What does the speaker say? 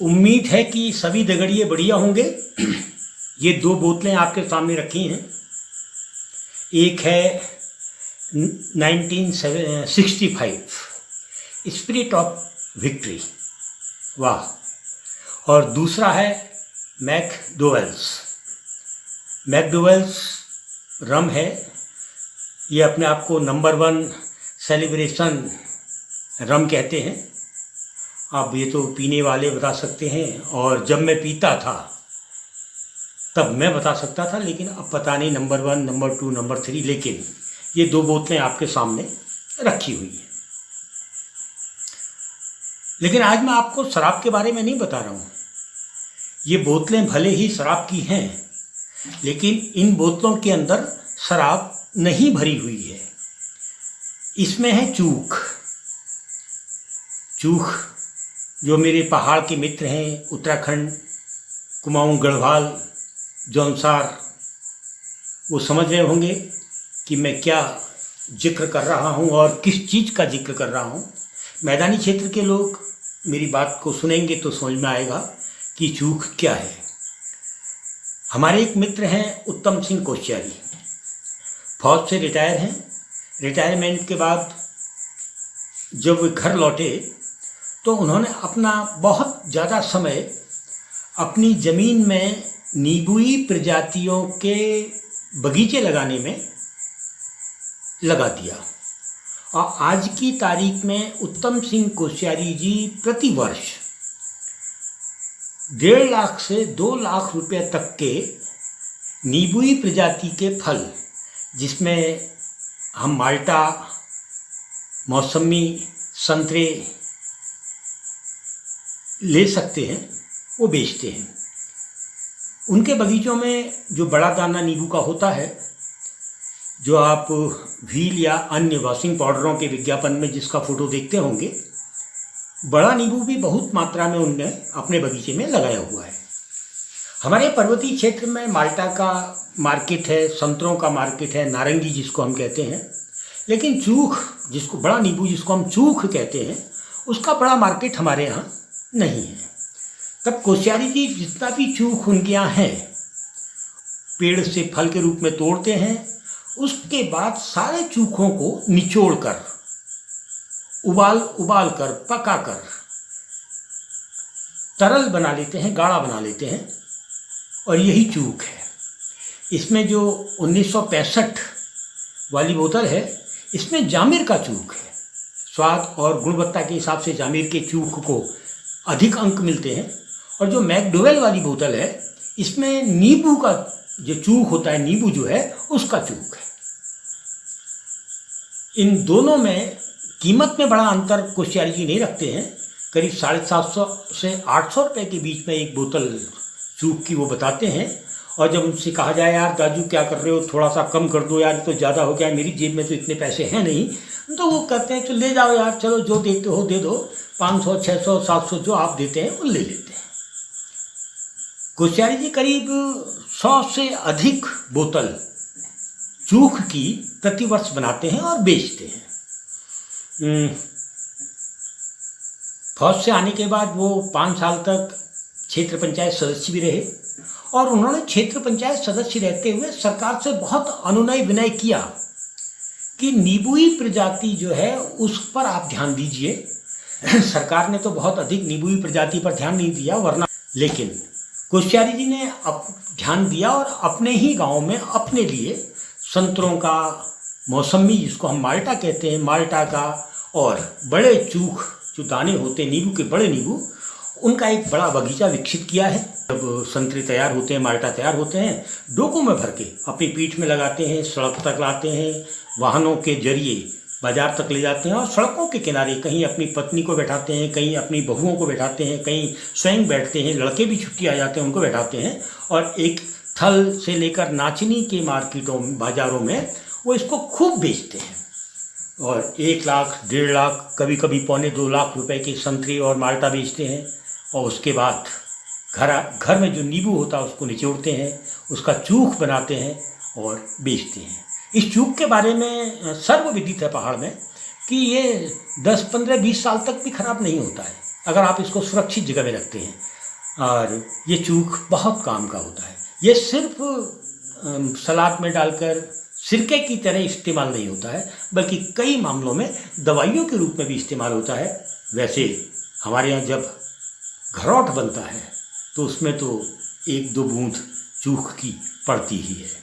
उम्मीद है कि सभी दगड़िए बढ़िया होंगे। ये दो बोतलें आपके सामने रखी हैं। एक है 1965 स्पिरिट ऑफ विक्ट्री, वाह, और दूसरा है मैकडोवेल्स रम है। ये अपने आप को नंबर 1 सेलिब्रेशन रम कहते हैं। अब ये तो पीने वाले बता सकते हैं, और जब मैं पीता था तब मैं बता सकता था, लेकिन अब पता नहीं नंबर 1, नंबर 2, नंबर 3। लेकिन ये दो बोतलें आपके सामने रखी हुई हैं। लेकिन आज मैं आपको शराब के बारे में नहीं बता रहा हूँ। ये बोतलें भले ही शराब की हैं, लेकिन इन बोतलों के अंदर शराब नहीं भरी हुई है। इसमें है चूख जो मेरे पहाड़ के मित्र हैं, उत्तराखंड, कुमाऊं, गढ़वाल, जौनसार, वो समझ रहे होंगे कि मैं क्या जिक्र कर रहा हूँ और किस चीज़ का जिक्र कर रहा हूँ। मैदानी क्षेत्र के लोग मेरी बात को सुनेंगे तो समझ में आएगा कि चूख क्या है। हमारे एक मित्र हैं उत्तम सिंह कोश्यारी, फौज से रिटायर हैं। रिटायरमेंट के बाद जब वे घर लौटे तो उन्होंने अपना बहुत ज़्यादा समय अपनी ज़मीन में नींबुई प्रजातियों के बगीचे लगाने में लगा दिया। और आज की तारीख में उत्तम सिंह कोश्यारी जी प्रतिवर्ष 1.5 लाख से 2 लाख रुपए तक के नींबुई प्रजाति के फल, जिसमें हम माल्टा, मौसमी, संतरे ले सकते हैं, वो बेचते हैं। उनके बगीचों में जो बड़ा दाना नींबू का होता है, जो आप व्हील या अन्य वॉशिंग पाउडरों के विज्ञापन में जिसका फ़ोटो देखते होंगे, बड़ा नींबू भी बहुत मात्रा में उनने अपने बगीचे में लगाया हुआ है। हमारे पर्वतीय क्षेत्र में माल्टा का मार्केट है, संतरों का मार्केट है, नारंगी जिसको हम कहते हैं। लेकिन चूख, जिसको बड़ा नींबू जिसको हम चूख कहते हैं, उसका बड़ा मार्केट हमारे यहाँ नहीं है। तब कोश्यारी जी जितना भी चूख उनके यहाँ है, पेड़ से फल के रूप में तोड़ते हैं। उसके बाद सारे चूखों को निचोड़ कर, उबाल कर, पका कर तरल बना लेते हैं, गाढ़ा बना लेते हैं, और यही चूख है। इसमें जो 1965 वाली बोतल है, इसमें जामिर का चूख है। स्वाद और गुणवत्ता के हिसाब से जामिर के चूख को अधिक अंक मिलते हैं। और जो मैकडोवेल वाली बोतल है, इसमें नींबू का जो चूख होता है, नींबू जो है उसका चूख है। इन दोनों में कीमत में बड़ा अंतर कोश्यारी जी नहीं रखते हैं। करीब 750 से 800 रुपये के बीच में एक बोतल चूख की वो बताते हैं। और जब उनसे कहा जाए, यार दाजू क्या कर रहे हो, थोड़ा सा कम कर दो यार, तो ज़्यादा हो गया, मेरी जेब में तो इतने पैसे हैं नहीं, तो वो कहते हैं, चलो ले जाओ यार, चलो जो देते हो दे दो, 500, 600, 700 जो आप देते हैं वो ले लेते हैं। कोश्यारी जी करीब 100 से अधिक बोतल चूख की प्रतिवर्ष बनाते हैं और बेचते हैं। फौज से आने के बाद वो 5 साल तक क्षेत्र पंचायत सदस्य भी रहे, और उन्होंने क्षेत्र पंचायत सदस्य रहते हुए सरकार से बहुत अनुनय विनय किया कि नींबुई प्रजाति जो है उस पर आप ध्यान दीजिए। सरकार ने तो बहुत अधिक नींबुई प्रजाति पर ध्यान नहीं दिया, वरना, लेकिन कोश्यारी जी ने ध्यान दिया और अपने ही गांव में अपने लिए संतरों का, मौसमी जिसको हम माल्टा कहते हैं, माल्टा का, और बड़े चूख जो दाने होते हैं नींबू के, बड़े नींबू, उनका एक बड़ा बगीचा विकसित किया है। जब संतरे तैयार होते हैं, माल्टा तैयार होते हैं, डोकों में भर के अपनी पीठ में लगाते हैं, सड़क तक लाते हैं, वाहनों के जरिए बाजार तक ले जाते हैं, और सड़कों के किनारे कहीं अपनी पत्नी को बैठाते हैं, कहीं अपनी बहुओं को बैठाते हैं, कहीं स्वयं बैठते हैं, लड़के भी छुट्टी आ जाते हैं उनको बैठाते हैं, और एक थल से लेकर नाचनी के मार्केटों, बाज़ारों में वो इसको खूब बेचते हैं। और 1 लाख, 1.5 लाख, कभी कभी 1.25-2 लाख रुपए के संतरे और माल्टा बेचते हैं। और उसके बाद घर में जो नींबू होता है उसको निचोड़ते हैं, उसका चूख बनाते हैं और बेचते हैं। इस चूख के बारे में सर्वविदित है पहाड़ में कि ये 10, 15, 20 साल तक भी खराब नहीं होता है। अगर आप इसको सुरक्षित जगह में रखते हैं। और ये चूख बहुत काम का होता है। ये सिर्फ सलाद में डालकर सिरके की तरह इस्तेमाल नहीं होता है, बल्कि कई मामलों में दवाइयों के रूप में भी इस्तेमाल होता है। वैसे हमारे यहाँ जब घरौट बनता है तो उसमें तो 1-2 बूंद चूख की पड़ती ही है।